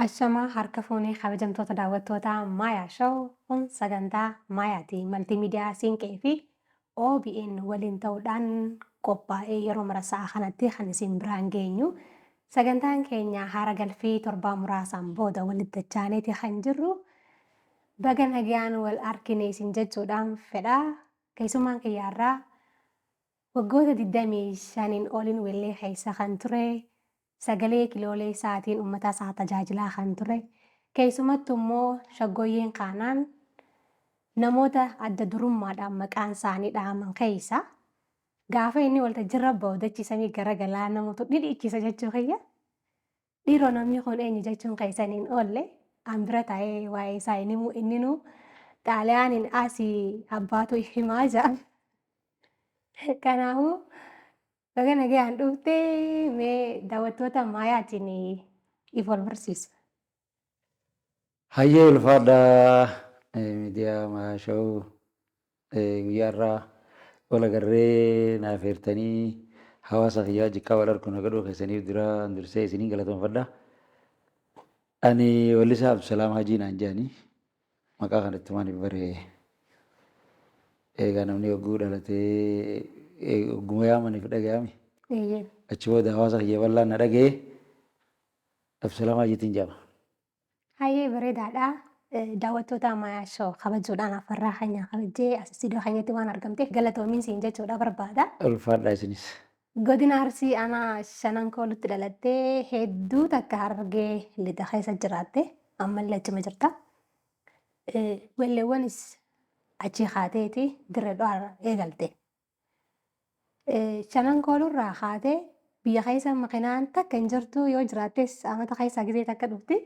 Ashamaa harka fuunee kabajamtoota daawwattoota Maayaa Show kun sagantaa Maayaati. Maltiimiidiyaa Siinqee fi OBN waliin ta'uudhaan qophaa'ee yeroo mara sa'a kanatti kan isin biraan geenyu. Sagantaan keenya haara galfii torbaa muraasaan booda walitti dachaaneeti kan jirru. Baga nagaan wal argine isin jechuudhaan fedha. Keessummaan kiyyaarraa waggoota 25 oliin wallee keessa kan ture. Sagalee kiloolee isaatiin uummata isaa tajaajilaa kan ture. Keessumattuu immoo shaggooyyeen kaanaan namoota adda durummaadhaan maqaan isaanii dhahaman keessa gaafa inni waltajjiirra bahu dachiisanii gara galaa namoota dhidhiichisa jechuu kiyya. Dhiiroo namni kun eenyu jechuun keessaniin oolle an bira taa'ee waa'ee isaa inninu xaaliyaaniin asii abbaatu himaa jira. Kanaafuu baga nagaan dhuftee mee daawwattoota Maayaatiin if wal barsiisa. Hayyee ulfaadhaa miidiyaa Maayaa Show guyyaarraa wal agarree naaf heertanii hawaasa kiyyaa jikkaa wal argu nagadoo keessaniif dursee isiniin galatoomfadha. Ani wallisaa Abdusalaam Hajii naan jedhanii maqaa kanatti maaliif baree eegaa namni hogguu dhalatee hogguma yaamaniif dhaga'ame. Achi booda hawaasa kiyya bal'aan na dhaga'ee Abdusalaam Hajiitiin jedhama. Hayyee bareedaadha. Daawwattoota Maayaa Show kabajuudhaan afarraa keenya kabajee as istiidiyoo keenyatti waan argamteef galatoomiin siin jechuudha barbaada. Ulfaadhaa isinis. Godina Arsii aanaa shanan koolutti dhalattee hedduu takka Harargee lixa keessa jiraatte ammallee achuma jirta. Walleewwanis achi kaateeti dirree dhawaa eegalte. Shanan koolurraa kaatee biyya keessa makinaan takka hin jirtu yoo jiraattes amata keessaa gisee takka dhufti.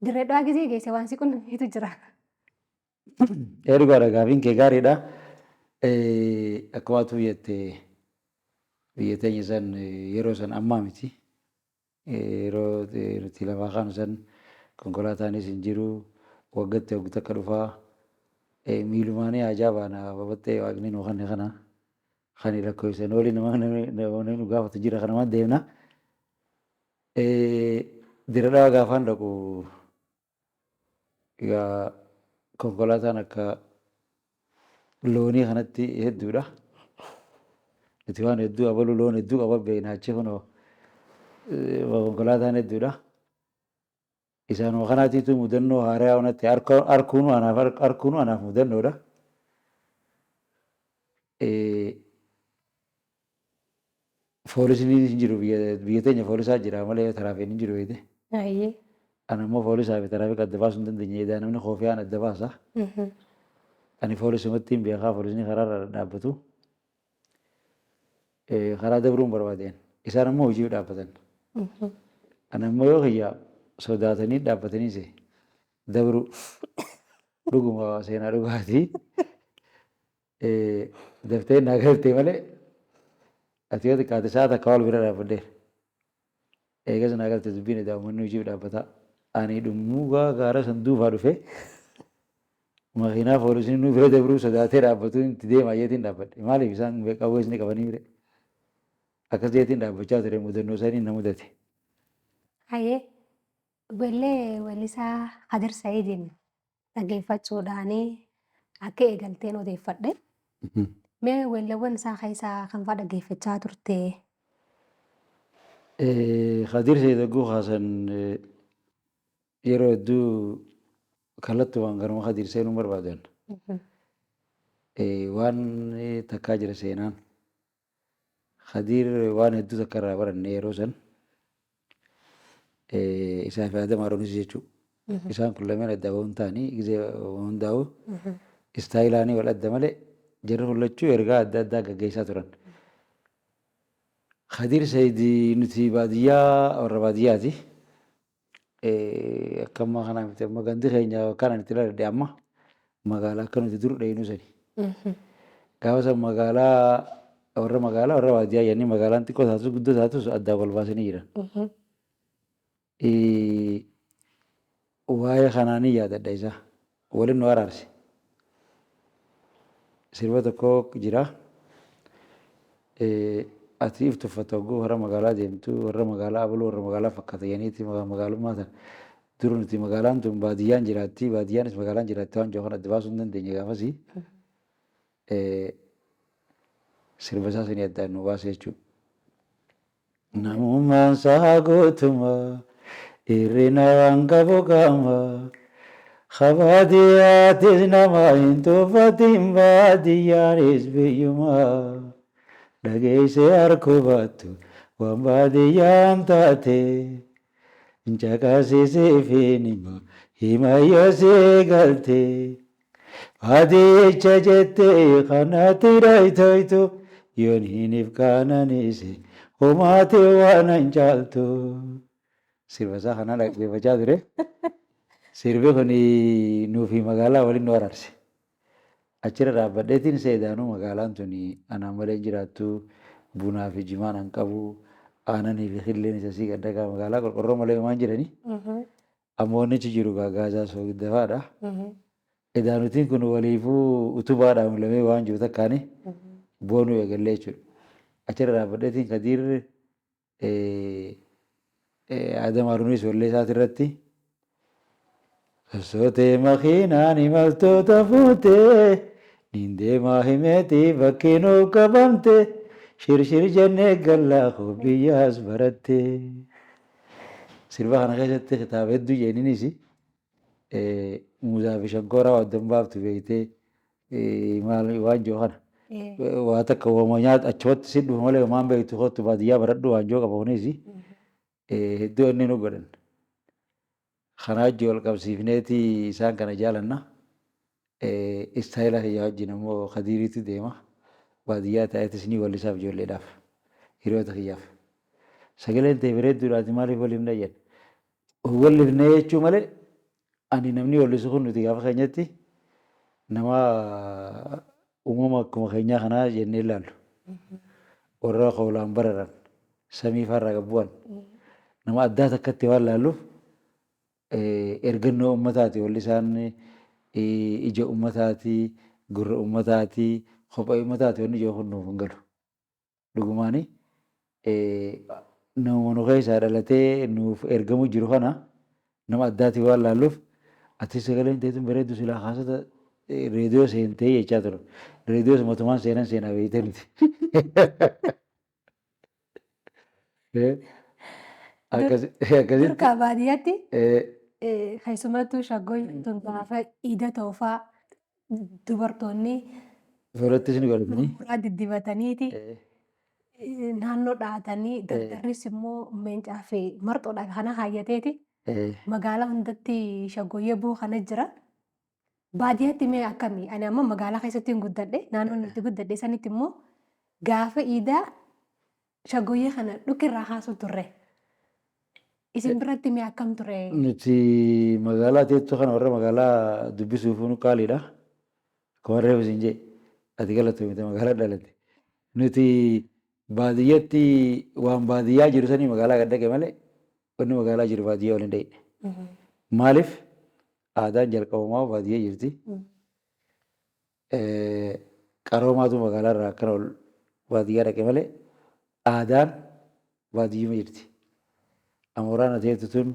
Dirree dhawaa gisee geesse waan si qunnamsiitu jira. Dhugaadha gaafiin kee gaariidha. Akkuma biyya teenya san yeroo san ammaa miti. Yeroo nuti lafaa kaanu san konkolaataanis hin jiru waggaatti waggu takka dhufaa. Miilumaanii ajaa'ibaa na babattee waaqni nu kanne kana kan lakkoofsan olii namoonni nu gaafatu jira kana waan deemna. Dirree dhawaa gaafaan dhaqu egaa konkolaataan akka loonii kanatti hedduudha. Nuti waan hedduu abaluu loon hedduu qaba beekna achi kunoo konkolaataan hedduudha. Isaanuma kanaatiitu mudannoo haaraa onatti harkuunu anaaf mudannoodha. Foolisiin hin jiru biyya teenya foolisaa jira malee taraafiin hin jiru beekte. Ani immoo foolisaa fi taraafika adda baasuu hin dandeenye namni koofiyaan adda baasa. Ani foolisumatti hin beekaa foolisni karaarra dhaabbatu. Karaa dabruun barbaadeen isaan immoo hojii dhaabbatan. Ani immoo yoo kiyyaa sodaatanii dhaabbataniis dabru dhuguma seenaa dhugaatii daftee naa galtee malee ati yoo xiqqaate sa'a takka wal bira dhaabbadheera. Eegas naa galte dubbiin edaa uummanni hojii dhaabbata. Ani dhummuugaa gaara san duufaa dhufe makiinaa foolisni nu bira dabruu sodaatee dhaabbatu itti deemaa jeetiin dhaabbadhe. Maaliif isaan qawwees ni qabanii bire. Akkas jeetiin dhaabbachaa ture mudannoo isaanii na mudate. Hayyee wallisaa Hadir Sa'iidiin dhaggeeffachuudhaan akka eegalteen odeeffadhe. Mee walleewwan isaa keessaa kan fa'aa dhaggeeffachaa turte? Hadir Sa'iid hogguu kaasan yeroo hedduu kallattumaan garuma Hadir seenuu barbaadan. Waan takkaa jira seenaan. Hadir waan hedduu takka irraa baranne yeroo san isaa fi Adam Aroonis jechuudha. Isaan kun lameen adda bahuun ta'anii gisee hundaa'u istaayilaanii wal adda malee jarri hullachuu ergaa adda addaa gaggeessaa turan. Hadir Sa'iid nuti baadiyyaa warra baadiyyaati. Akka ammaa kanaa miti amma gandi keenya kanaan itti ilaalle amma magaalaa akka nuti dur dheeyinu sani. Gaafa san magaalaa warra baadiyyaa jennee magaalaan xiqqoo taatus guddoo taatus addaan wal baasanii jiran. Waa'ee kanaanii yaadadha isaa waliin nu araarse. Sirba tokko jira. Ati if tuffattu hogguu warra magaalaa deemtu warra magaalaa abaluu warra magaalaa fakkaata jeniiti magaalummaa sana dur nuti magaalaan tun baadiyyaan jiraatti baadiyyaanis magaalaan jiraatti waan jiru kan adda baasuu hin dandeenye gaafasi sirba isaa sanii addaan nu baase jechuudha. Namummaan isaa gootuma hirrina waan qabu qaama baadiyyaatis nama hin tuffatin baadiyyaanis biyyuma dhageessee harkoo baattu waan baadiyyaan taate. Caqasisee feenima himayyoo see galtee baadiyyicha jettee kanatti dhayitoytu yoon hiniif kaananise homaatee waan hin caaltu. Sirba isaa kana dhaggeeffachaa ture. Sirbi kun nuufi magaalaa waliin nu araarse. Achirra dhaabbadheetiin seedaanuu magaalaan tun anaan malee jiraattu bunaa fi jimaan an qabu. Aananii fi hilleen isa sii gaddagaa magaalaa qorqorroo malee waan jedhanii ammoonnichi jiru gaagaasaa soogiddafaadha. Edaanutiin kun waliifuu utubaadhaan lamee waan jiru takkaani boonuu eegallee jechuudha. Achirra dhaabbadheetiin Kadiir Adam Haruunis wallee isaati irratti sossootee makiinaan imaltoota fuutee niin deemaa himeetii bakkee nuuf qabamte. Shirshir jennee gallaa biyyaas baratte. Sirba kana keessatti kitaaba hedduu jenninis muuzaa fi shankooraa waddaan baaftu beektee maal waan jiru kana. Waa takka uumama nyaata achumatti si dhufu malee waan beektu kottu baadiyyaa baradhu waan jiru qaba kunis hedduu inni nu godhan. Kanaa wajjin wal qabsiifneeti isaan kana jaalanna. Istaayila kiyyaa wajjin ammoo Kadiiriitu deema. Baadiyyaa ta'eetis ni wallisaaf ijoolleedhaaf hiriyoota kiyyaaf. Sagaleen ta'e bareedduudhaati maaliif wallifnee jenna. Wallifnee jechuu malee ani namni wallisu kun nuti gaafa keenyatti nama uumama akkuma keenyaa kanaa jennee ilaallu. Warra hoolaan bararan samii farra qabbu'an nama addaa takkatti waan laalluuf ergannoo uummataati wallisaan ija uummataati gurra uummataati. Kophee uummataati wanni ijoo kun nuuf hin galu. Dhugumaani nama nu keessaa dhalatee nuuf ergamu jiru kana nama addaati waan laalluuf ati sagaleen teetun bareeddu silaa haasata reediyoo seentee jechaa ture. Reediyoo mootummaan seenan seenaa beektee miti. Durka baadiyyaatti keessumattuu shaggooyi tun gaafa iida ta'uufaa dubartoonni Fuulattis ni godhatanii. Suuraa diddibataniiti naannoo dhahatanii dardarris immoo meencaa fi marxoodha kana haayyateeti magaalaa hundatti shaggooyyee buu kana jira. Baadiyyaatti mee akkamii? Ani amma magaalaa keessatti hin guddadhe naannoo nuti guddadhe sanitti immoo gaafa iidaa shaggooyyee kana dhukirraa haasu turre. Isin biratti mee akkam ture? Nuti magaalaa teessoo kana warra magaalaa dubbisuuf nu qaaliidha. Akkuma reefu isin jee ati galatu miti magaalaa dhalate. Nuti baadiyyatti waan baadiyyaa jiru sanii magaalaa gad dhaqe malee wanni magaalaa jiru baadiyyaa waliin dhaqe. Maaliif aadaan jalqabumaa baadiyyaa jirti. Qaroomaatu magaalaa irraa akkana ol baadiyyaa dhaqe malee aadaan baadiyyuma jirti. Amooraan ateetu tun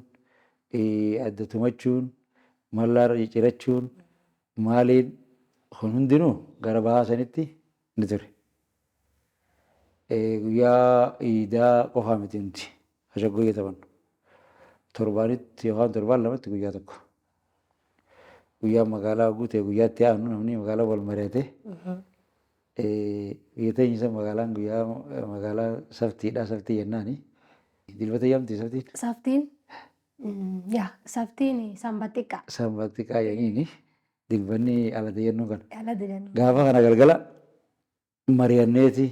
adda tumachuun mallaarra ciccirachuun maaliin kun hundinuu gara bahaa sanitti ni ture. Guyyaa iidaa qofaa miti nuti shaggooyyee taphannu. Torbaanitti yookaan torbaan lamatti guyyaa tokko. Guyyaa magaalaa guutee guyyaatti aanu namni magaalaa wal mari'ate. Biyya teenya isa magaalaan guyyaa magaalaa saftiidha saftii jennaani. Dilbata yamti saftiin? Saftiin saftiin sanbattiqa. Sanbattiqaa jedhanii dilbanni ala deemnu kana. Ala deemnu. Gaafa kana galgala mari'anneeti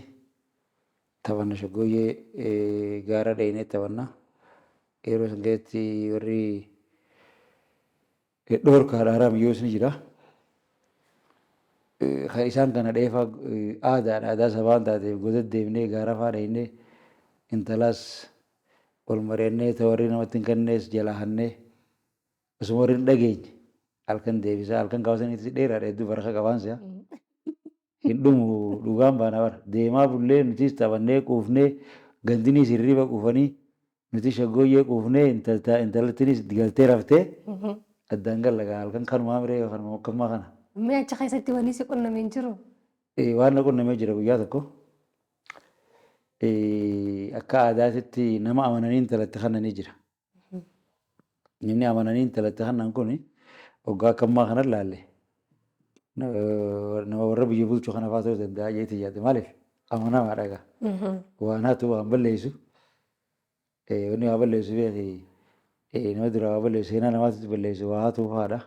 taphanna shaggooyyee gaara dheenee taphanna. Yeroo san keessatti warri dhoorkaadha haraamiyyoos ni jira. Isaan kana dheefaa aadaadha aadaa sabaan taateef gosa deemnee gaara fa'aa dheenee intalaas wal mari'annee warri namatti hin kennees jalaa hannee osuma warri hin dhageenye halkan deebisaa halkan kaawwasaniitti dheeraadha hedduu baraka qabaan si'a. Hin dhumu dhugaan baana bara deemaa bullee nutis taphannee quufnee gandinii sirriiba quufanii nuti shaggooyyee quufnee intalattinis galtee raftee addaan gallagaa halkan kanumaa miree yookaan mokkammaa kana. Mee achi keessatti wanni si qunnamee hin jiru? Waan na qunnamee jira guyyaa tokko. Akka aadaatitti nama amananii intalatti kannanii jira. Namni amananii intalatti kannan kun waggaa akkammaa kana laalle nama warra biyya bulchuu kana fa'aa ta'uu danda'a jeetii yaadde maaliif amanamaadha egaa. Waan haatu waan balleessu wanni waa balleessu beeki nama dura waa balleessu seenaa namaatti balleessu waa haatu fa'aadha.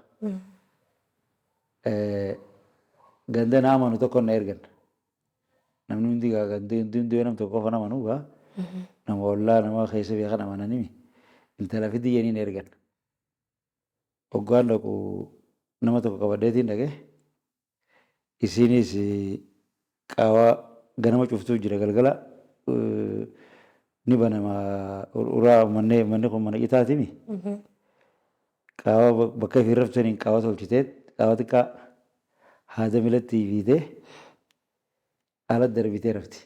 Ganda na amanu tokko na ergan. Namni hundi gaa gandi hundi nama tokko qofa namanu gaa nama ollaa nama keessa beekan amananii intala fidii yeniin ergan. Waggaan dhaqu nama tokko qabadheetiin dhaqee isiinis qaawaa ganama cuftuu jira galgala ni banama uraa manni kun mana itaatimi. Qaawaa bakka ifii raftaniin qaawaa tolchitee qaawaa xiqqaa haada milatti fiitee ala darbitee rafti.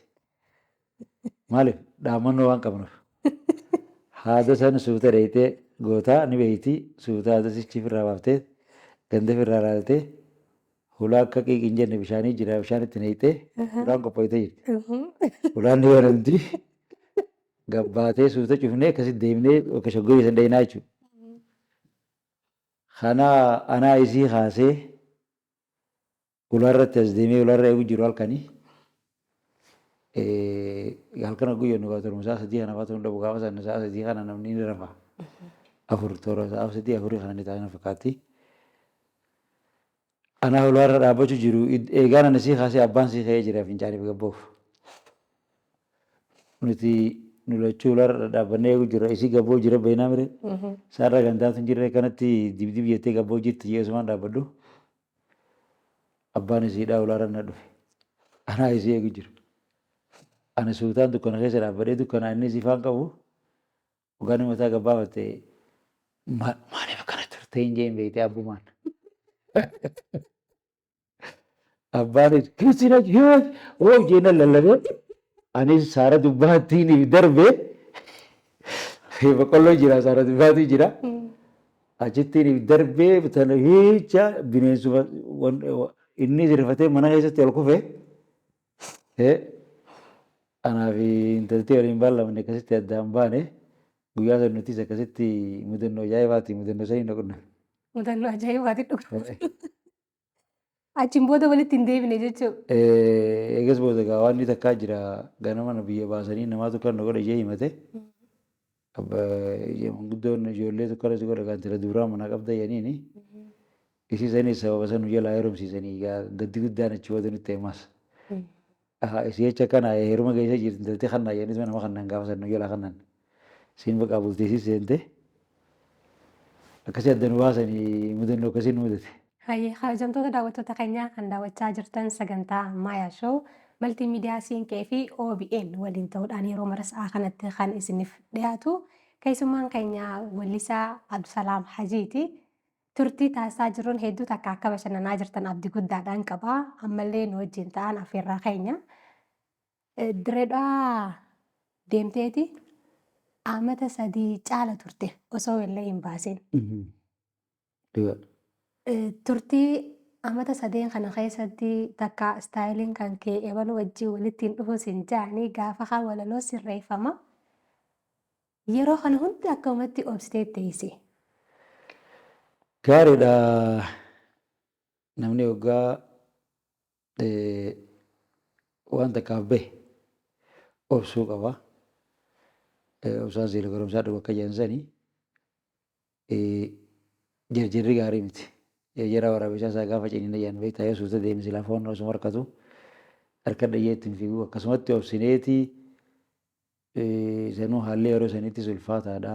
Maaliif dhaamannoo waan qabnuuf. Haada san suuta dheeyitee gootaa ni beeyti suuta haada sichi firraa baaftee ganda firraa laaltee hulaa akka qiiqin jenne bishaanii jira bishaan itti neeyitee hulaan qophoytee jirti. Hulaan ni banamti gabbaatee suuta cufnee akkasitti deemnee bakka shaggooyyee san dheenaa jechuudha. Kanaa anaa isii kaasee hulaarratti as deemee hulaarra eegu jiru halkanii. Halkan guyyaa nu gaafatan musaa sadii kana faatu hunda bu'aa sana saa sadii kana namni ni rafa. Afur toora saa sadii afurii kana ni taa'an fakkaatti. Anaa hulaarra dhaabbachuu jiru eegaan ana sii kaasee abbaan sii ka'ee jira fincaaniif gabboof. Nuti nu lachuu hulaarra dhaabbannee eegu jira isii gabboo jira beeknaa mire. Saarra gandaatu hin jirre kanatti dibdib jettee gabboo jirti yeesumaan dhaabbadhu. Abbaan isiidhaa hulaarra na dhufe. Anaa isii eegu jiru. Ani suutaan dukkana keessa dhaabbadhee dukkana inni sifaan qabu dhugaan mataa gabbaafatte maaliif akkana turte hin jeen beekte abbumaan. Abbaanis Kiristiina hoo jeena lallabee anis saara dubbaattiin darbee boqqolloo jira saara dubbaatii jira. Achittiin darbee bitana hiicha bineensuma inni sirfatee mana keessatti ol kufee. Anaaf intalti waliin baalamne akkasitti addaan baane guyyaa san nutis akkasitti mudannoo ajaa'ibaati mudannoo sanii dhaqna. Mudannoo ajaa'ibaati dhuga. Achiin booda walitti hin deebine jechuudha. Eegas booda gaa waan inni takkaa jira ganama biyya baasanii namaatu kan godha ishee himate. Guddoon ijoollee tokko irratti godha kan tira duraa mana qabda jedhaniini. Isii sanis sababa san jalaa heerumsiisanii gaddi guddaan achi booda nutti himas. Isii jecha kana heeruma keessa jirti intalti kannaa jedhanis nama kannaan gaafa san jalaa kannaan. Siin bakka bulteessis seente. Akkasii adda nu baasanii mudannoo akkasii nu mudate. Hayyee kabajamtoota daawwattoota keenyaa kan daawwachaa jirtan sagantaa Maayaa Show maltiimiidiyaa Siinqee fi OBN waliin ta'uudhaan yeroo marasaa kanatti kan isiniif dhiyaatu keessummaan keenya wallisaa Abdusalaam Hajiiti. Turtii taasisaa jiruun hedduu takka akka bashannanaa jirtan abdii guddaadhaan qaba. Ammallee nu wajjin ta'an affeerraa keenya. Direedhaa deemteeti amata 3 caala turte osoo illee hin baasin. Turtii amata 3 kana keessatti takka istaayiliin kan kee ebaluu wajjin walitti hin dhufu sin jaanii gaafa haa walaloo sirreeffama. Yeroo kana hundi akkamatti obsitee teesse. Gaariidha namni waggaa waan takkaaf bahe obsuu qaba. Obsaan seera goromsaa dhugu akka jaansanii jarjarri gaarii miti. Jara waraabessaa isaa gaafa ciniina jaan beektaa yoo suuta deemsi lafoon osoo harkatu harka dhayyeetti hin fiigu akkasumatti obsineeti sanuu haalli yeroo sanitti ulfaataadha.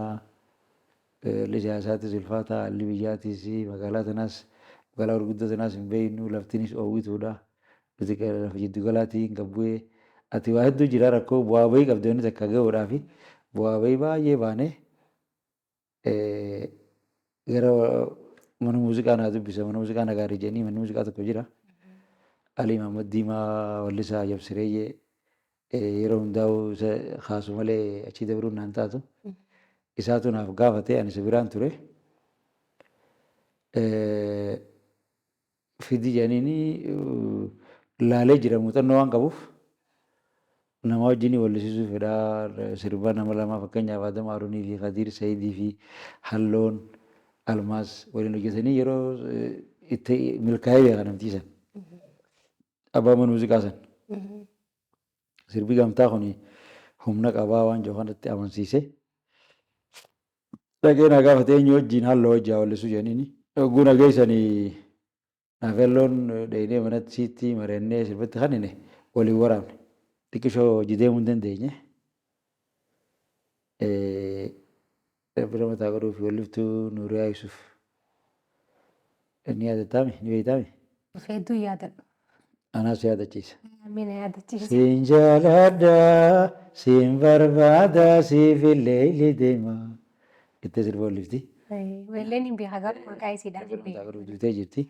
Haalli siyaasaattis ulfaataa haalli biyyaatis magaalaa tanaas magaalaa gurguddoo tanaas hin beeknu laftinis oowwituudha. Nuti lafa jiddu galaatii hin qabbu'ee ati waa hedduu jira rakkoo bu'aa bahii qabdoonni takka gahuudhaaf bu'aa bahii baay'ee baanee gara mana muuziqaa naa dubbisa mana muuziqaa na gaarii jedhanii manni muuziqaa tokko jira. Alii Mahammad Diimaa wallisaa Jabsireeyyee yeroo hundaa'u kaasu malee achii dabruun naan taatu. isaatu naaf gaafate ani isa biraan ture. Fidi jedhaniini laalee jira muuxannoo waan qabuuf nama wajjin wallisiisuu fedhaa sirba nama lamaa fakkeenyaaf Adam Haruunii fi Khadiir Saidii fi Halloon Almaas waliin hojjetanii yeroo itti milkaa'ee beekan namtiisan. Abbaa mana muuziqaa san. Sirbi gamtaa kun humna qabaa waan jiru kanatti amansiise. Dhaqee na gaafate eenyu wajjin halloo wajjaa wallisuu jedhaniini. Yogguu na geessanii naafalloon dheedhee manatti siitti marannee sirbatti kanine waliin waraabne. Xiqqishoo jideemuu hin dandeenye. Bira mataa godhuu fi walliftuu Nuuriyaa Yusuf. Inni yaadattaami? Ni beektaami? Hedduu yaadadha. Anaas yaadachiisa. Mina yaadachiisa. Siin jaaladha, siin barbaada, siifillee illee deema. Itti sirba wallifti. Weelleen hin beekaa garuu maqaa isiidhaan hin Mataa godhuu duutee jirti.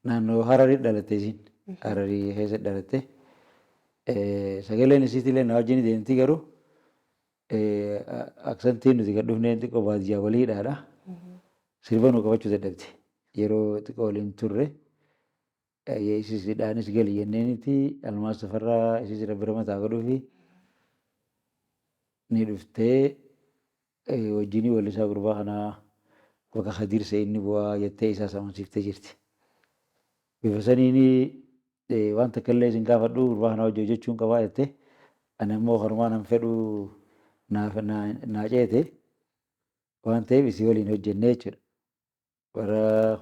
Naannoo Hararii dhalatte isiin. Hararii keessa dhalatte. Sagaleen isiitillee na wajjin deemti garuu aksantiin nuti gad dhufnee xiqqoo baadiyyaa waliidhaadha. Sirba nu qabachuu dadhabde. Yeroo xiqqoo waliin turre isiidhaanis gali jenneenitti Almaas Tafarraa isiis bira mataa godhuu fi ni dhuftee wajjinii wallisaa gurbaa kanaa bakka Khadiir Saidii bu'aa jettee isaas amansiiftee jirti. Bifa saniini waan takka illee isin gaafadhu gurbaa kanaa hojii hojjechuun qabaa jettee ani ammoo kanumaan an fedhu naa ceete waan ta'eef isii waliin hojjennee jechuudha. Bara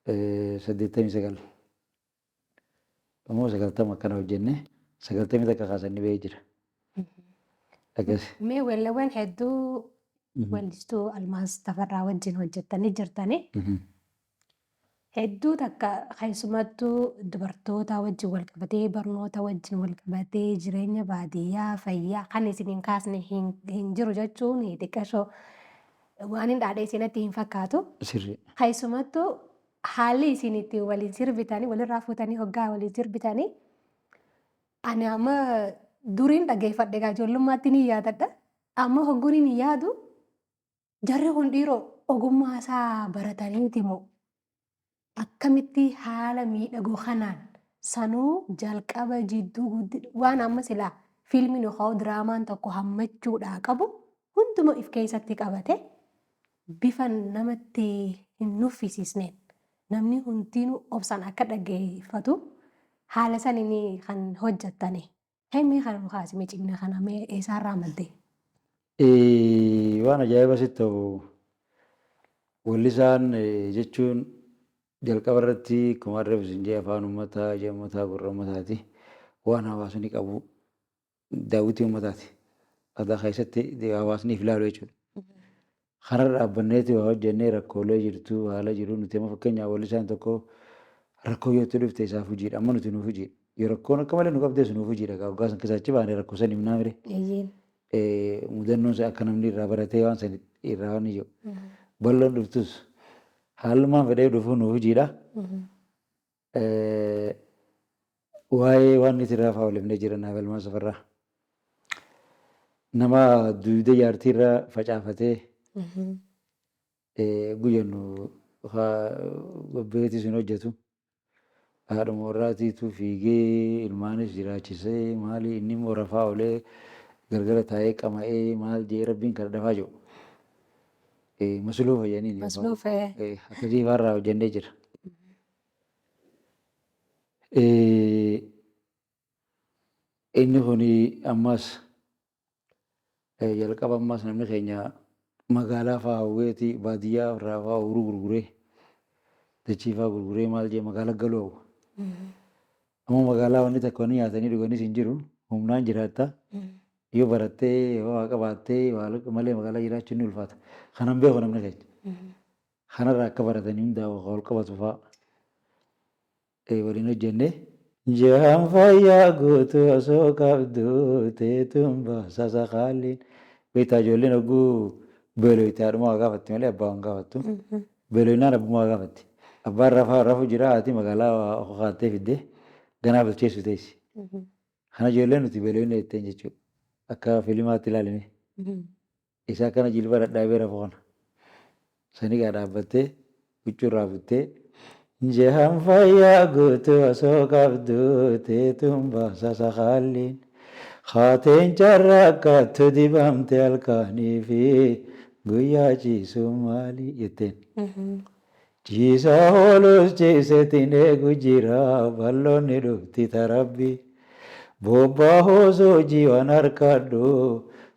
1989 ammoo 90 akkana hojjennee 90 takka kaasanii ba'ee jira. Akkasi. Mee weellawwan hedduu weellistuu Almaas Tafarraa wajjin hojjettanii jirtanii hedduu takka keessumattuu dubartoota wajjin wal qabatee barnoota wajjin wal qabatee jireenya baadiyyaa fayyaa kan isiniin kaasne hin jiru jechuun xiqqashoo waan hin dhaadhee isinatti hin fakkaatu. Sirri. Keessumattuu haalli isin itti waliin sirbitanii walirraa fuutanii hoggaa waliin sirbitanii ani amma duriin dhageeffadhe egaa ijoollummaatti ni yaadadha. Amma hogguun hin yaadu jarri kun dhiiroo ogummaa isaa barataniiti moo akkamitti haala miidhagoo kanaan sanuu jalqaba jidduu guddina waan amma silaa fiilmiin yookaan diraamaan tokko hammachuudhaa qabu hunduma if keessatti qabate bifa namatti hin nuffisiisneen namni hundinuu obsaan akka dhaggeeffatu haala saniin kan hojjettani. Hemmi kan mukaasi miicimna kana mee eessaarraa maddee? Waan ajaa'iba sitti ta'u wallisaan jechuun jalqaba irratti akkuma arraba isin jee afaan uummataa, ija uummataa, gurra uummataati. Waan hawaasni qabu daawwitii uummataati. Aadaa keessatti hawaasniif ilaalu jechuudha. Kanarra dhaabbanneeti waa hojjennee rakkoolee jirtu haala jiru nuti amma fakkeenyaaf wallisaan tokko rakkoo yoo itti dhufte isaaf hojiidha. Amma nuti nuuf hojiidha. Yoo rakkoon akka malee nu qabdee nuuf hojiidha. Waggaa san keessaa achi baanee rakkoo san himnaa mire. Mudannoon akka namni irraa baratee waan san irraa waan ijoo. Bal'oon dhuftus haalumaan fedhee dhufuun nuuf hojiidha. Waa'ee waan nuti irraa fa'aa olifnee jiran naaf Almaas Tafarraa. Nama duwidee jaartii irra facaafatee guyyannu gobbeetii sun hojjetu. Haadhuma warraatiitu fiigee ilmaanis jiraachisee maali inni immoo rafaa olee gargara taa'ee qama'ee maal jee rabbiin kana dafaa jiru. Masluufa jedhaniin. Masluufa. Akkasii faarraa hojjennee jira. Inni kun ammas jalqaba ammas namni keenya magaalaa fa'aa hawweeti baadiyyaa irraa fa'aa uruu gurguree dachii fa'aa gurguree maal jee magaalaa galuu hawwa. Amma magaalaa wanni takka wanni nyaatanii dhuganis hin jiru humnaan jiraatta. Yoo barattee yoo waa qabaattee malee magaalaa jiraachuun ni ulfaata. Kanan beeku namni keenya. Kanarraa akka baratanii hundaa wal qabatu fa'aa waliin hojjennee. Jaan fayyaa guutuu osoo qabdu teetuun baasasa qaaliin. Beektaa ijoolleen hogguu beelooyite haadhuma waa gaafatti malee abbaa waan gaafattu. Beelooyinaan abbuma waa gaafatti. Abbaan rafuu jira haati magaalaa hokkaattee fiddee ganaa bilcheessu teessi. Kana ijoolleen nuti beelooyina jetteen jechuudha. Akka fiilmaatti ilaaline. Isa kana jilba dhadhaabee rafu kana. Sani gaa dhaabbattee huccuu irraa buttee jahan fayyaa guutuu osoo qabdu teetuun baasa sakaalliin. Haateen carraa akkaattu dibamte halkanii fi guyyaa ciisuu maali jetteen. Ciisaa oolus ciisetiin eegu jira balloonni dhufti tarabbi. Bobbaa hoosoo jiwan harkadhu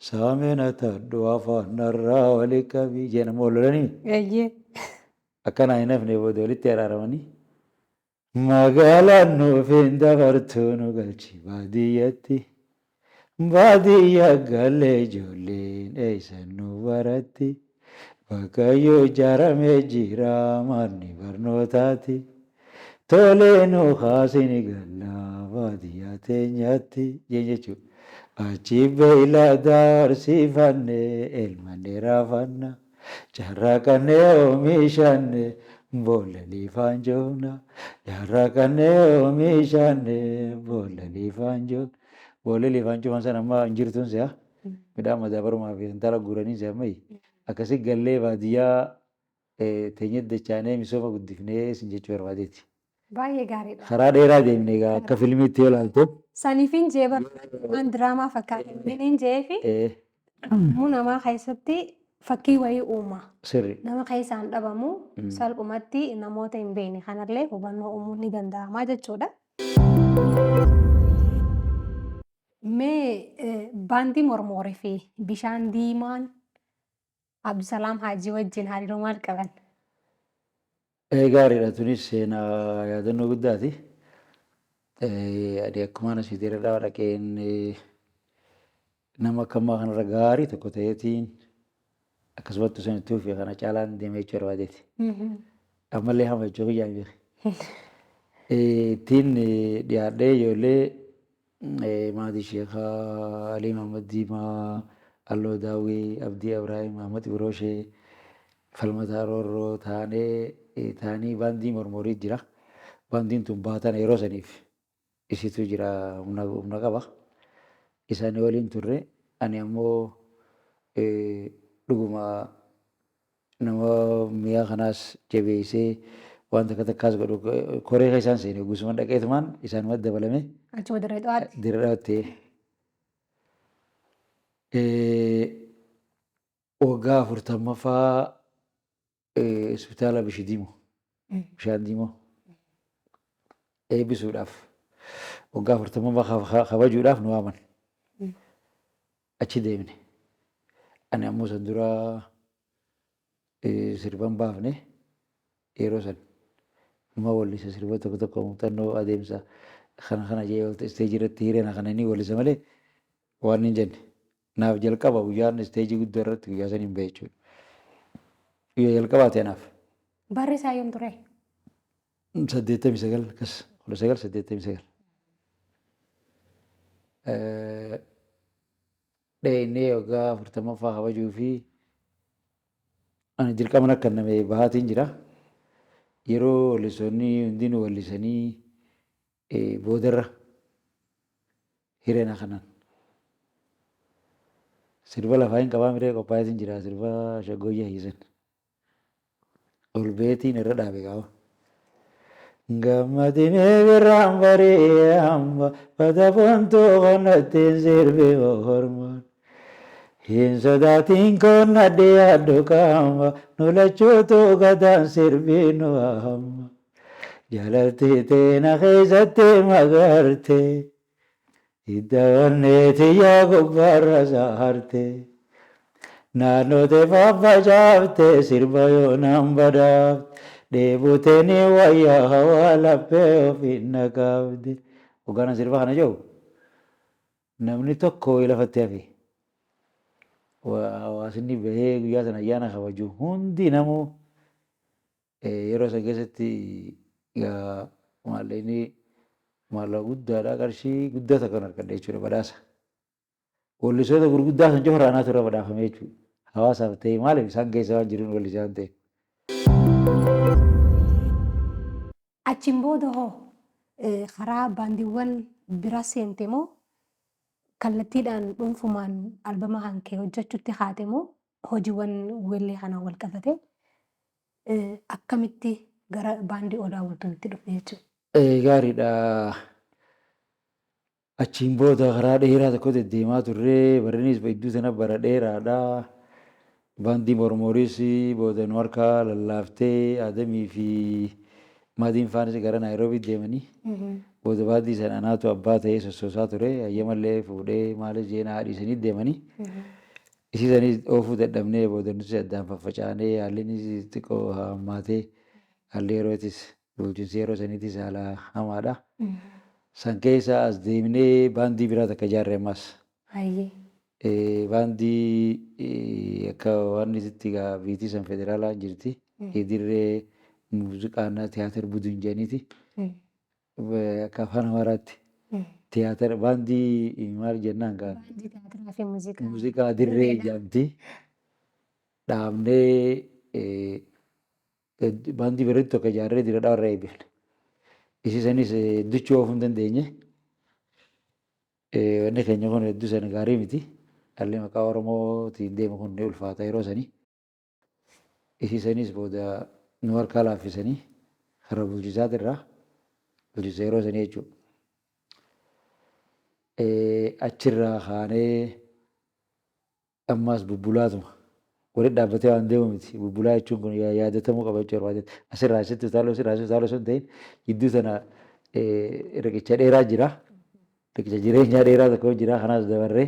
saamena tadhu afaan narraa wali qabi jedhan moololanii. Eeyyee. Akkanaa hin hafne booda walitti araaramanii. Magaalaan nuuf hin dabartuu nu galchi baadiyyatti. Baadiyyaa galee ijoolleen eessan nu baratti. Bakkayyoo ijaaramee jira manni barnootaati. Tolee nu haasini gallaa baadiyyaa teenyatti jechuudha. Achi beeyladaa horsiifannee elmannee raafanna. Carraaqannee oomishanne boolla liifaan joona. Carraaqannee oomishanne boolla liifaan joona. Boolla liifaan joona sana amma hin jirtuun si'a. Midhaan madaabarumaa fi intala guuranii si'a ammayyi. Akkasii gallee baadiyyaa teenyatti dachaanee misooma guddifnee isin jechuu barbaadeeti. Baay'ee gaariidha. Karaa dheeraa deemnee egaa akka filmiitti yoo ilaalte. Saniifin jeeba waan diraamaa fakkaatu hin jeefi muu namaa keessatti fakkii wayii uuma. Sirri. Nama keessaan dhabamu salphumatti namoota hin beekne kanallee hubannoo uumuun ni danda'ama jechuudha. Mee baandii mormoorii fi bishaan diimaan Abdusalaam Haajii wajjin hariiroo maal qaban? Gaariidha tunis seenaa yaadannoo guddaati. Ani akkuma asitti irra dhaqeen nama akkamaa kanarra gaarii tokko ta'eetiin akkasumatti sanattuu fi kana caalaan deemee jechuu barbaadeeti. Ammallee hama jechuu biyyaa hin beeku. Ittiin dhiyaadhee ijoollee maatii Sheekaa Alii Mahammad Diimaa, Alloo Daawwii, Abdii Ibraahim, Ahmad Ibirooshee, Falmataa Roorroo taanii baandii mormorii jira. Baandiin tun baatan yeroo saniif isitu jira humna qaba. Isaanii waliin turre ani ammoo dhuguma nama mi'a kanaas jabeessee wanta akka takkaas godhu koree keessaan seene gusuma dhaqeetumaan isaanumatti dabalame. Achuma dirree dhawaatti. Dirree dhawaattee. Waggaa 40ffaa hospitaala bishaan diimoo eebbisuudhaaf waggaa 40ffaa kabajuudhaaf nu waaman. Achi deemne. Ani ammoo san dura sirban baafne yeroo san nama wallisa sirba tokko tokko muuxannoo adeemsa kana jee isteejii irratti hiriira kana ni wallisa malee waan hin jenne. Naaf jalqaba guyyaan isteejii guddoo irratti guyyaa san hin bahe jechuudha. Guyyaa jalqabaa ta'e naaf. Barri isaa yoom ture? 89 akkas 1989. Dheennee waggaa 40ffaa kabajuu fi ani dirqama akka namee bahaatiin jira. Yeroo wallisoonni hundi nu wallisanii boodarra hiriira kanaan. Sirba lafaa hin qabaa miree qophaa'eetiin jira sirba shaggooyyaa hiisan. Ol beetiin irra dhaabe qaba. Gammadimee birraan barii amma bata fontoo qonnattiin sirbi hormoon. Hin sodaatiin qonnadhee yaaddu qaama nu lachuutu gataan sirbi nu hamma. Jaalaltii teena keessatti magarte. Idda onneeti yaa gubbaarra saarte. Naannoo teefaa facaafte sirba yoo naan badaafte. Deebutee wayyaa hawaa laphee ofiin naqaafte. Hogganaan sirba kana jiru namni tokko lafatti hafe. Hawaasni bahee guyyaa sana ayyaana kabaju hundi namuu yeroo san keessatti maallaqni maallaqa guddaadha qarshii guddaa takkan argadha jechuudha badhaasa. Wallisoota gurguddaa san cufa raanaatu irra badhaafame jechuudha. Hawaasaaf ta'e maaliif isaan keessa waan jiruun wallisaan ta'e. Achiin booda hoo karaa baandiiwwan bira seente moo kallattiidhaan dhuunfumaan albama hankee hojjechuutti haate moo hojiiwwan weellee kanaan wal qabate akkamitti gara baandii Odaa bultuutti dhufe jechuudha. Gaariidha. Achiin booda karaa dheeraa tokko deddeemaa turree barreeffamnis hedduu sana bara dheeraadha. Baandii Mormoriis booda nu harkaa lallaaftee Adamii fi maatiin faanis gara Naayiroobii deemanii booda baandii sana anaatu abbaa ta'ee sossoosaa ture. Ayyamallee fuudhee maalis jeenaa haadhiisanii deemanii. Isiisanis oofuu dadhabnee booda nuti addaan faffacaanee haallinis xiqqoo hammaatee haalli yerootis bulchiinsi yeroo saniitis haala hamaadha. San keessa as deemnee baandii biraa takka ijaarre ammas. Baandii akka waan isitti biitii san federaalaa jirti. Dirree muuziqaa tiyaatir buduun jedhaniiti. Akka afaan Amaaraatti. Tiyaatir baandii maal jennaan gaa. Baandii tiyaatiraa fi muuziqaa. Muuziqaa dirree jedhamti. Dhaabnee baandii biratti tokko ijaarree dira dhawarra eebbifne. Isiisanis duchuu oofuu hin dandeenye. Wanni keenya kun hedduu sana gaarii miti. Dhalli maqaa Oromootiin deemu kun ni ulfaata yeroo sanii. Isiisanis booda nu harkaa laaffisanii karaa bulchisaatirraa bulchisa yeroo sanii jechuudha. Achirraa kaanee ammas bubbulaatuma walitti dhaabbatee waan deemu miti. Bubbulaa jechuun kun yaadatamuu qaba jechuudha. Asirraa asitti utaaloo sun ta'in gidduu sana riqicha dheeraa jira. Riqicha jireenyaa dheeraa tokko jira. Kanaas dabarree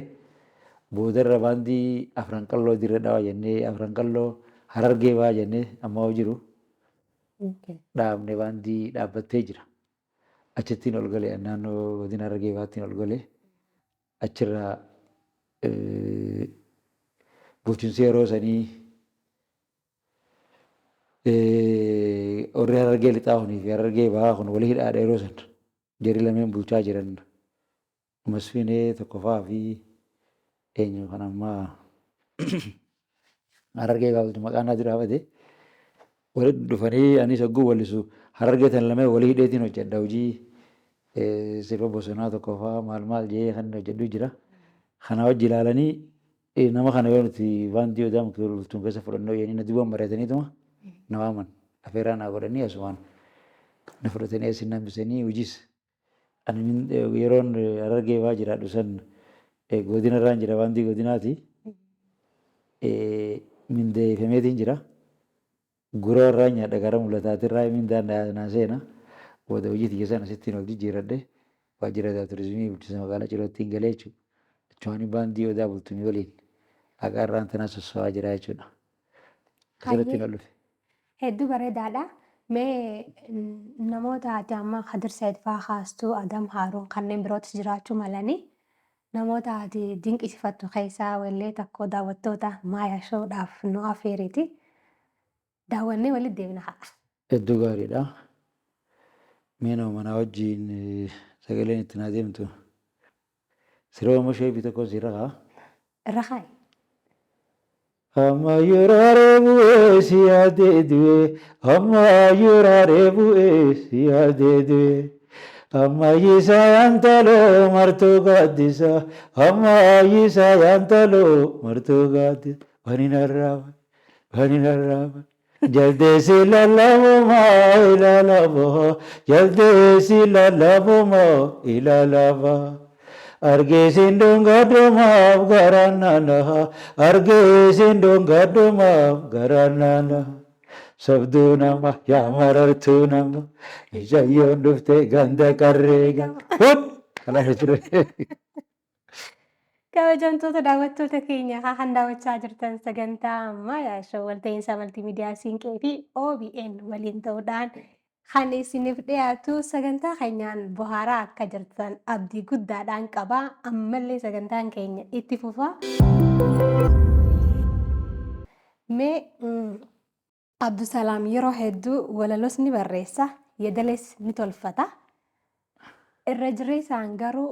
boodarra baandii afran qalloo dirree dhaawaa jennee afran qalloo harargee ba'aa jennee amma hoo jiru dhaabne baandii dhaabbattee jira. Achittiin ol galee naannoo godina harargee ba'aattiin ol galee achirraa bulchiinsi yeroo sanii warri harargee lixaahunii fi harargee ba'aa kun walii hidhaadha yeroo san jedhi lameen bulchaa jiran Masfinee tokkoffaa fi eenyu kan ammaa harargee ba'aa maqaan naa dura hafate walitti dhufanii anis hogguu wallisu harargee tan lameen walii hidheetiin hojjedha hojii sirba bosonaa tokkoffaa maal jee kan hojjedhu jira. Kana wajji ilaalanii nama kana yoo nuti baandii Odaa bultuun keessa fudhannoo yennii na duuban bareetaniituma na waaman afeeraa naa godhanii asumaan na fudhatanii asin nambisanii hojiis. Yeroon harargee ba'aa jiraadhu san godinarraan jira baandii godinaati. Mindeeffameetiin jira. Gurra irraa nyaadha gara mul'ataatirraa mindaan naa seena. Booda hojii xiyya sana asittiin ol jijjiiradhe waajjira turizimii bulchiinsa magaalaa Cirootiin galee jechuudha. Achumaan baandii Odaa bultumii waliin haqaa irraan tanaa sossoo'aa jira jechuudha. Asirratti ol dhufe. Hedduu bareedaadha. Mee namoota ati amma Hadir Said fa'aa kaastuu Adam Haaruun kanneen birootis jiraachuu malanii namoota ati dinqisiifattu keessaa wallee tokko daawwattoota Maayaa Shoodhaaf nu affeeriiti. Daawwannee walitti deemna haadha. Hedduu gaariidha. Mee nama manaa wajjin sagaleen itti naa deemtu. Sirba moshee fi tokko si rakaa. Rakaa. Amma yuraare bu'ee si yaadee du'e. Amma yuraare bu'ee si yaadee du'e. Amma yisaa yaantaloo martuu gaaddisa. Amma yisaa yaantaloo martuu gaaddisa. Wani narraaba. Wani narraaba. Jaldeesi lallaabumaa ilaalaamaa. Jaldeesi lallaabumaa ilaalaamaa. Argeesin dhungadhumaaf garaannaanaa. Argeesin dhungadhumaaf garaannaanaa. Sobduu nama yaa marartuu nama. Ijayyoon dhuftee ganda qarree ganda. Kana jechuudha. Kabajamtoota daawwattoota keenya kan daawwachaa jirtan sagantaa Maayaa Shoo walta'iinsa maltiimiidiyaa Siinqee fi OBN waliin ta'uudhaan kan isiniif dhiyaatu sagantaa keenyaan bohaaraa akka jirtan abdii guddaadhaan qaba. Ammallee sagantaan keenya itti fufa. Mee Abdusalaam yeroo hedduu walaloos ni barreessa, yeedalees ni tolfata. Irra jireessaan garuu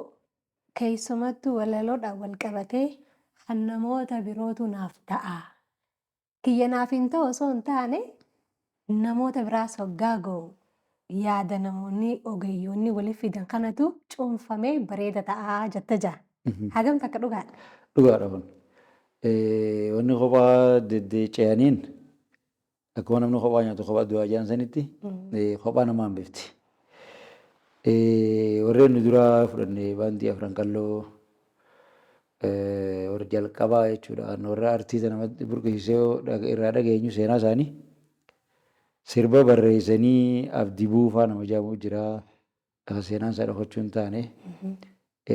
keessumattuu walaloodhaan wal qabatee kan namoota birootu naaf ta'a. Kiyya naaf hin ta'u osoo hin taane namoota biraas hoggaa ga'u yaada namoonni ogeeyyoonni waliif fidan kanatu cuunfamee bareeda ta'aa jetta jira. Hagamta akka dhugaadha. Dhugaadha kun. Wanni kophaa deddeebi'aniin akkuma namni kophaa nyaatu kophaa du'aa jiran sanitti kophaa namaa hin beekti. Warreen nu duraa fudhanne baandii afran qalloo warra jalqabaa jechuudha. Warra artii namatti burqisiisee irraa dhageenyu seenaa isaanii sirba barreessanii abdii buufaa nama jedhamu jira. Seenaan isaa dhokachuu hin taane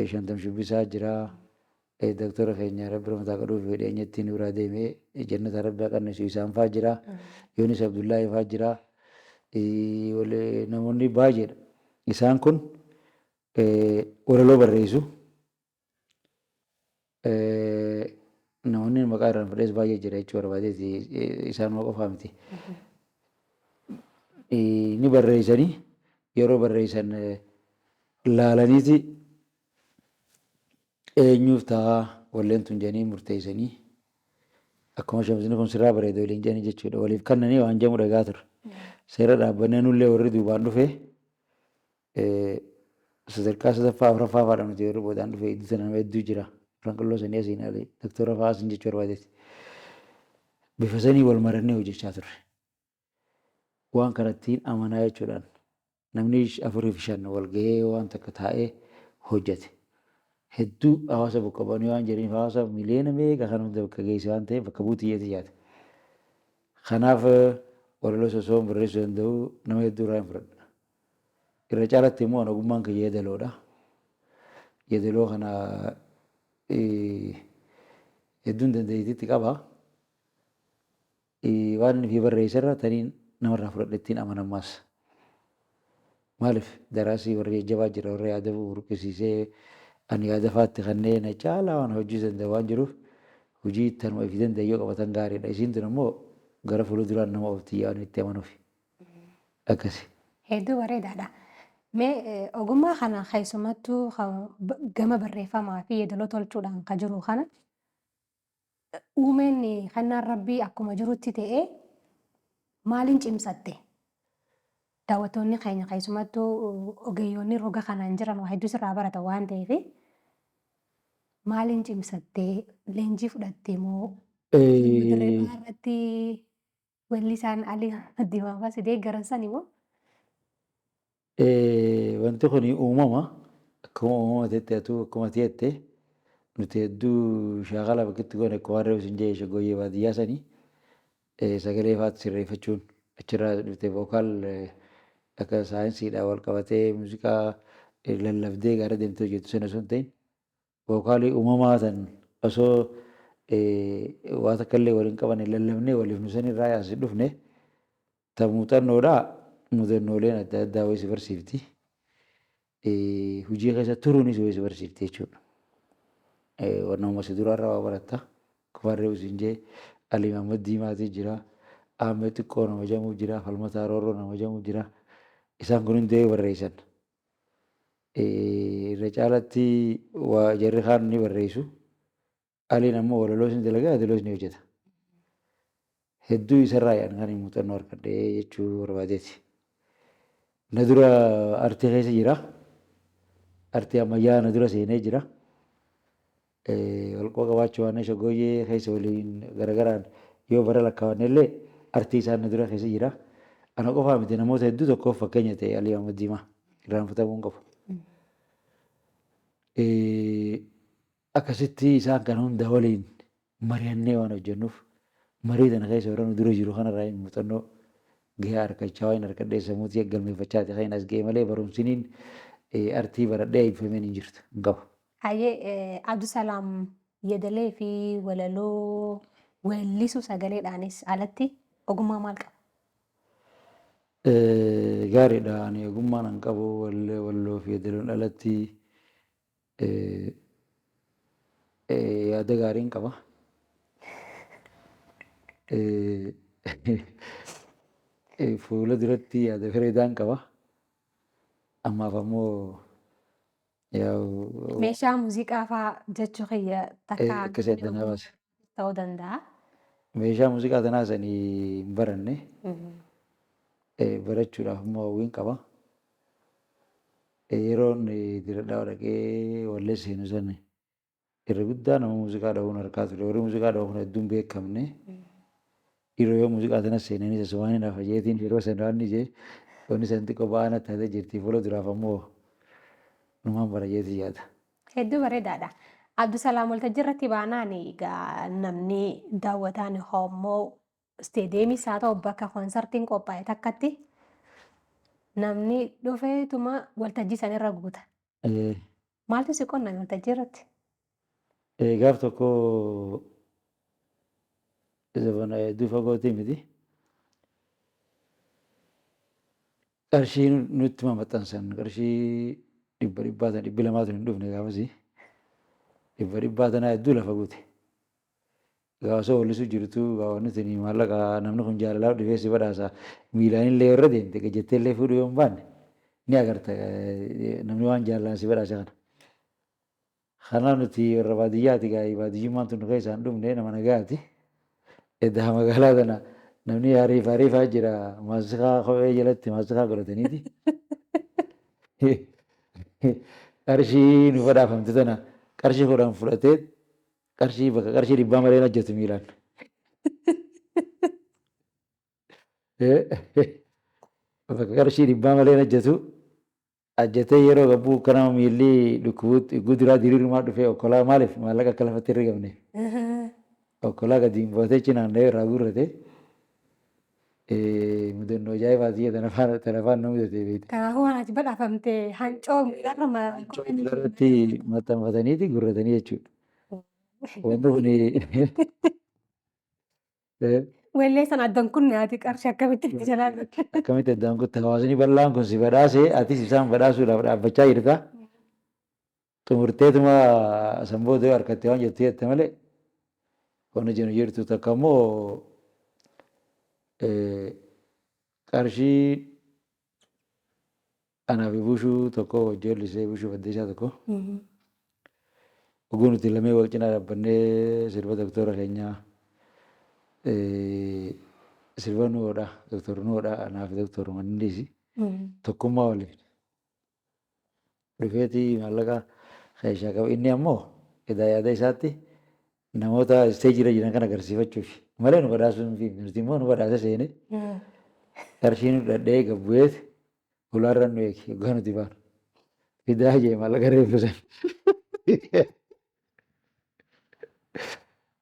shantam shubbisaa jira. Doktora keenya Rabbi Ramataa Qadhuuf dhiyeenyatti nu biraa deemee jannata Rabbi qanneessu isaan fa'aa jira. Yoonis Abdullaahi fa'aa jira. Namoonni baay'eedha. Isaan kun walaloo barreessu. Namoonni maqaa irraan fudhees baay'ee jira jechuu barbaadeeti. Isaanuma qofaa miti. Ni barreessanii yeroo barreessan laalaniiti eenyuuf ta'a walleen tun jedhanii murteessanii akkuma shamsni kun sirraa bareeda waliin jedhanii jechuudha. Waliif kannanii waan jedhamu dhagaa ture. Seera dhaabbannee nullee warri duubaan dhufe sadarkaa sadaffaa afuraffaa fa'aadha nuti warri boodaan dhufe iddoo nama hedduu jira. Franqilloo sanii asiin alii doktora fa'aa asiin jechuu barbaadeeti. Bifa sanii wal marannee hojjechaa turre. Waan kanattiin amanaa jechuudhaan namni afurii fi shan wal gahee waan takka taa'ee hojjete. Hedduu hawaasa bakka bu'anii waan jedhaniif hawaasa miliyoona meeqa kan hunda bakka geesse waan ta'eef bakka buutiyyeeti yaada. Kanaaf walaloo sosoon barreessuu danda'u nama hedduu irraa hin fudhadha. Irra caalatti immoo ogummaan kiyya yeedaloodha. Yeedaloo kana hedduun dandeettiitti qaba. Waan inni fi barreessarra taniin namarraa fudhadhettiin amanammaas. Maaliif daraasii warri jajjabaa jira warra yaada burqisiisee ani yaada faatti kanneen caalaa waan hojii danda'u waan jiruuf hojii tanuma fi dandeeyyoo qabatan gaariidha. Isiin tun immoo gara fuulduraan nama ooftii yaa'an itti amanuuf. Akkasi. Hedduu bareedaadha. Mee ogummaa kana keessumattuu gama barreeffamaa fi yeedaloo tolchuudhaan kan jiru kana uumeen kannaan rabbii akkuma jirutti ta'ee maaliin cimsatte? Daawwattoonni keenya keessumattuu ogeeyyoonni roga kanaan jiran waa hedduu sirraa baratan waan ta'eef maaliin cimsattee leenjii fudhattee moo dirree irratti weellisaan Alii Diimaa sidee garansan immoo? Wanti kun uumama akkuma uumama teetteetu akkuma teette nuti hedduu shaakala bakkitti goone akkuma harree isin jee shaggooyyee baadiyyaa sanii sagalee faatti sirreeffachuun achirraa dhuftee vookaal akka saayinsiidhaan wal qabatee muuziqaa lallabdee gara deemtee hojjettu sana osoo hin ta'in vookaalii uumamaa tan osoo waa takka illee waliin qabanne lallabnee waliif nusan irraa yaasii dhufne ta muuxannoodhaa mudannooleen adda addaa wayii si barsiifti. Hojii keessa turuunis wayii si barsiifti jechuudha. Wannooma si duraarraa waa baratta. Kufarree isin jee Alii Mahammad Diimaatii jira. Ahmed Xiqqoo nama jedhamu jira. Falmataa Roorroo nama jedhamu jira. Isaan kun hundee barreessan. Irra caalatti waa jarri kaan ni barreessu. Aliin ammoo walaloo isin dalagaa yaadaloo isin hojjeta. Hedduu isarraa yaa'an kan muuxannoo harkadhee jechuu barbaadeeti. Na dura artii keessa jira. Artii ammayyaa na dura seenee jira. Walqoo qabaachuu waan shaggooyyee keessa waliin garagaraan yoo bara lakkaa'anne illee artii isaan na dura keessa jira. Ana qofaa miti namoota hedduu tokkoof fakkeenya ta'e Alii Mahammad Diimaa irraanfatamuu hin qabu. Akkasitti isaan kana hunda waliin mari'annee waan hojjennuuf marii tana keessa warra nu dura jiru kanarraa muuxannoo gahee harkachaa waan harkadhee sammuutii galmeeffachaa ta'e kan as ga'e malee barumsiniin artii baradhee eebbifameen hin jirtu hin qabu. Hayyee Abdusalaam yeedalee fi walaloo weellisuu sagaleedhaanis alatti ogummaa maal qaba? Gaariidha. Ani ogummaan an qabu walloo fi yeedaloon alatti yaada gaariin qaba. Fuula duratti yaada bareedaan qaba. Ammaaf ammoo meeshaa muuziqaa fa'aa jechuu kiyya takka akkasii adda naa baase. ta'uu danda'a. Meeshaa muuziqaa tanaa sanii hin baranne barachuudhaaf immoo hawwiin qaba. Yeroon diradhaa dhaqee walleessa seenu sani irra guddaa nama muuziqaa dha'uun harkaa ture. Warri muuziqaa dha'u kun hedduun beekamne. Yeroo yoo muuziqaa sanas seenanii isa waan hin hafajeetiin yeroo sana waan ijee wanni san xiqqoo ba'aa natti taatee jirti. Fuula duraaf ammoo numaan bara jeetii yaada. Hedduu bareedaadha. Abdusalaam waltajjii irratti baanaan egaa namni daawwataan hommoo isteediyeemis haa ta'u bakka koonsartiin qophaa'e takkatti namni dhufeetuma waltajjii sanirra guuta. Maaltu si qonname waltajjii irratti? Gaaf tokko zabana hedduu fagootii miti. Qarshii nutti maxxansan qarshii dhibbaatan 200 hin dhufne gaafasii. 200 hedduu lafa guute. Gaafasa wallisu jirtu gaafani tuni maallaqa namni kun jaalalaaf dhufee si badhaasa miilaan illee irra deemte gajjettee illee fuudhu yoo hin baanne ni agarta namni waan jaalalaan si badhaasa kana. Kanaaf nuti warra baadiyyaati gaa'ii baadiyyummaan tun dhufa isaan dhumne nama nagaati. Eddaa magaalaa kana namni ariifaa jira maasikaa kophee jalatti maasikaa godhataniiti. Qarshii nu badhaafamte tana qarshii 10 fudhatee qarshii bakka qarshii 100 malee hojjetu miilaan. Bakka qarshii 100 malee hojjetu ajjatee yeroo gabbuu kana miilli dhukkubuutti guduraa diriirumaa dhufee okkolaa maaliif maallaqa akka lafatti irra gamne. Okkolaa gadi hin bootee cinaan dhahee irraa guurrate. Mudannoo ajaa'ibaati tana afaan nama mudatee beekte. Kanaafuu waan ati badhaafamte hancoo irratti maxxanfataniiti gurratanii jechuudha. Wanti kun Wallee sana addaan kunne ati qarshii akkamitti jalaa akkamitti addaan kutte hawaasni bal'aan kun si badhaasee atis isaan badhaasuudhaaf dhaabbachaa jirta. Xumurteetuma sanboota yoo harkattee waan jettu jette malee wanni jennu jirtu takka immoo qarshii anaaf buushuu tokko ijoollisee buushuu faddeessaa tokko. Oguu nuti lamee wal cinaa dhaabbannee sirba doktora keenyaa sirba nuudhaa doktor nuudhaa anaaf doktor Mandiisi tokkummaa waliin dhufeetii maallaqa keeshaa qaba inni ammoo yaada isaatti namoota isteejii jiran kan agarsiifachuuf malee nu badhaasuu hin fiifne nuti immoo nu badhaasa seene qarshii nu dhadhee gabbu'eet ulaarra nu eegi yoggaa nuti baanu fidaa jee maallaqa reeffisan.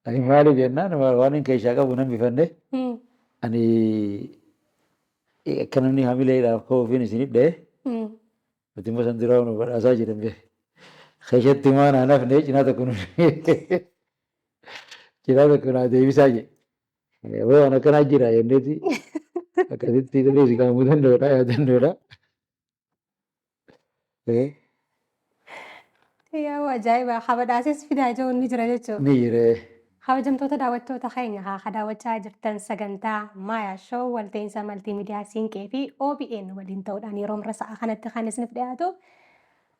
Ani maaliif jennaan waan hin keeshaa qabu nan bifanne ani akka namni hamileedhaaf ka'uufiin isinit dha'e nuti immoo san duraa nu badhaasaa jiran bee. Keeshatti maan haa nafne cinaa tokko nu cinaa tokko naa deebisaa jee. Waan akkanaa jira jenneeti akkasitti talee si qaamuu danda'udha yaadannoodha. Yaa ajaa'iba! Habadhaases fidaa ijoo ni jira jechuudha. Ni jiree. Kabajamtoota daawwattoota keenya haa daawwachaa jirtan sagantaa Maayaa Show walta'iinsa maltiimiidiyaa Siinqee fi OBN waliin ta'uudhaan yeroo mura sa'a kanatti kan isiniif dhiyaatu.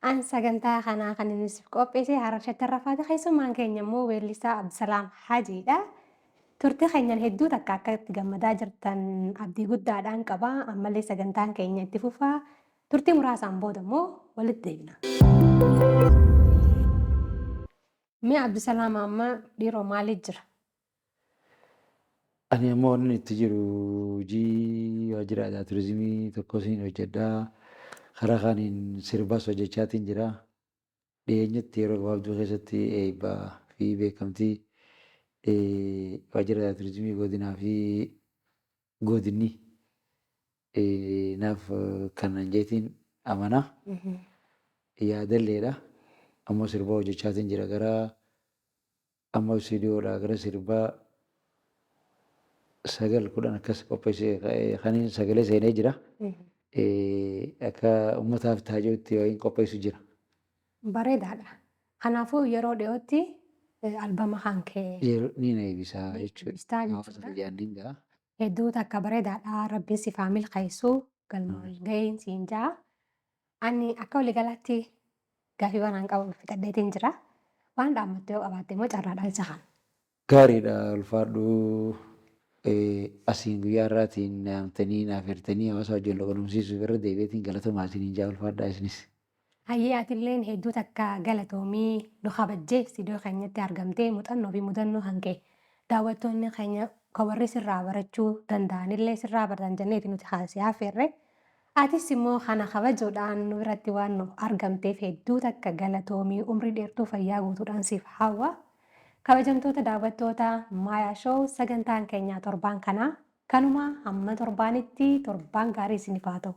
An sagantaa kanaa kan isiniif qopheesse Hararshatti Arrafaati keessummaan keenya immoo weellisaa Abdusalaam Hajiidha. Turtii keenyan hedduu takka akka itti gammadaa jirtan abdii guddaadhaan qaba. Ammallee sagantaan keenya itti fufaa. Turtii muraasaan booda immoo walitti deebina. Mee Abdusalaam amma dhiiroo maaliif jira? Ani ammoo inni itti jiru hojii waajjira aadaa turizimii tokkos hin hojjedhaa. Karaa kaaniin sirbaas hojjechaatiin jira. Dhiyeenyatti yeroo gabaabduu keessatti eebbaa fi beekamtii waajjira aadaa turizimii godinaa fi godinni naaf kanan jeetiin amanaa. Yaadalleedha. Ammoo sirbaa hojjechaatiin jira gara amma istuudiyoodhaa gara sirbaa 9-10 akkas qopheessee kaniin sagalee seenee jira. Akka uummataaf taajootti wayiin qopheessu jira. Bareedaadha. Kanaafuu yeroo dhiyootti albama kan kee Ni na eebisaa jechuudha. jechuudha. Hedduu takka bareedaadha. Rabbiin si faamil qayyisuu galmaan ga'een siin jaa. Ani akka waliigalaatti gaafii waan qabu fixadheetiin jira. Waan dhaammattee yoo qabaatte immoo carraadhaan isa kan. Gaariidha ulfaadhuu asiin guyyaa irraatiin naamtanii naaf hirtanii hawaasa wajjin loqonomsiisuuf irra deebiitiin galatomaa isiniin jaa ulfaadhaa isinis. Hayyee atilleen hedduu takka galatoomii nu kabajjee istiidiyoo keenyatti argamtee muuxannoo fi mudannoo hanqee daawwattoonni keenya kan warri sirraa barachuu danda'anillee sirraa baratan jenneeti nuti haasa'aa affeerre. Atis immoo kana kabajuudhaan nu biratti waan nu argamteef hedduu takka galatoomii umrii dheertuu fayyaa guutuudhaan siif hawwa. Kabajamtoota daawwattoota Maayaa Show sagantaan keenyaa torbaan kanaa kanuma hamma torbaanitti torbaan gaarii isiniif haa ta'u.